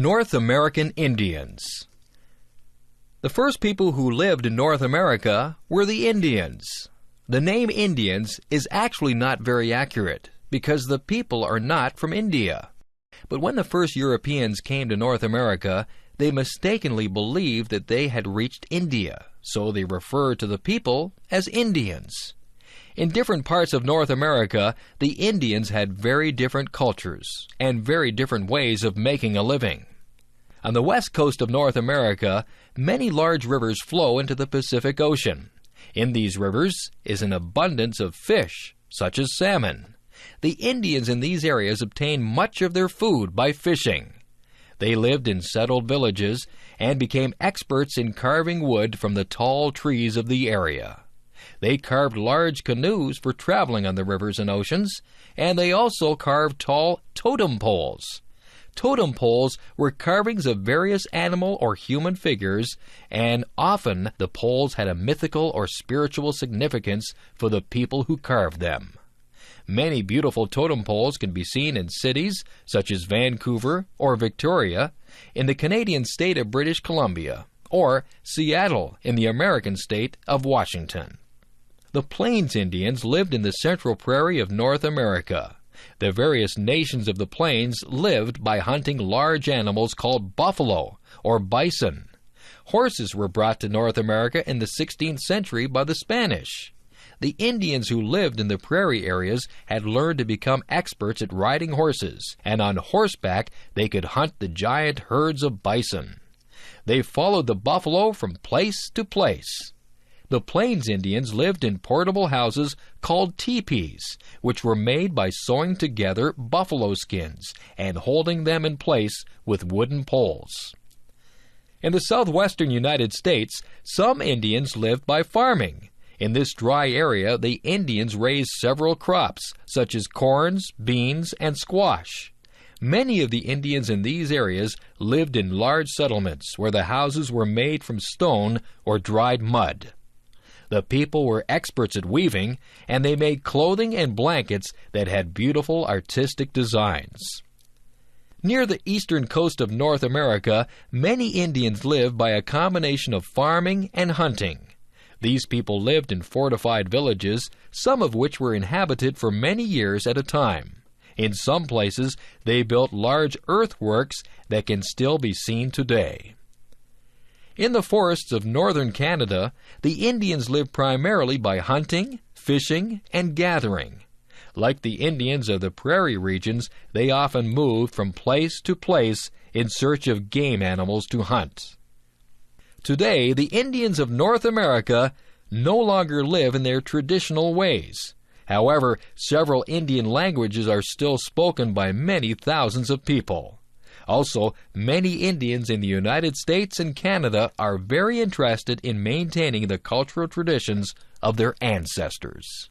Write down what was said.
North American Indians. The first people who lived in North America were the Indians. The name Indians is actually not very accurate because the people are not from India. But when the first Europeans came to North America, they mistakenly believed that they had reached India, so they referred to the people as Indians. In different parts of North America, the Indians had very different cultures and very different ways of making a living. On the west coast of North America, many large rivers flow into the Pacific Ocean. In these rivers is an abundance of fish, such as salmon. The Indians in these areas obtained much of their food by fishing. They lived in settled villages and became experts in carving wood from the tall trees of the area. They carved large canoes for traveling on the rivers and oceans, and they also carved tall totem poles. Totem poles were carvings of various animal or human figures, and often the poles had a mythical or spiritual significance for the people who carved them. Many beautiful totem poles can be seen in cities such as Vancouver or Victoria, in the Canadian state of British Columbia, or Seattle in the American state of Washington. The Plains Indians lived in the central prairie of North America. The various nations of the plains lived by hunting large animals called buffalo or bison. Horses were brought to North America in the 16th century by the Spanish. The Indians who lived in the prairie areas had learned to become experts at riding horses, and on horseback they could hunt the giant herds of bison. They followed the buffalo from place to place. The Plains Indians lived in portable houses called teepees, which were made by sewing together buffalo skins and holding them in place with wooden poles. In the southwestern United States, some Indians lived by farming. In this dry area, the Indians raised several crops, such as corns, beans, and squash. Many of the Indians in these areas lived in large settlements where the houses were made from stone or dried mud. The people were experts at weaving, and they made clothing and blankets that had beautiful artistic designs. Near the eastern coast of North America, many Indians lived by a combination of farming and hunting. These people lived in fortified villages, some of which were inhabited for many years at a time. In some places, they built large earthworks that can still be seen today. In the forests of northern Canada, the Indians lived primarily by hunting, fishing, and gathering. Like the Indians of the prairie regions, they often moved from place to place in search of game animals to hunt. Today, the Indians of North America no longer live in their traditional ways. However, several Indian languages are still spoken by many thousands of people. Also, many Indians in the United States and Canada are very interested in maintaining the cultural traditions of their ancestors.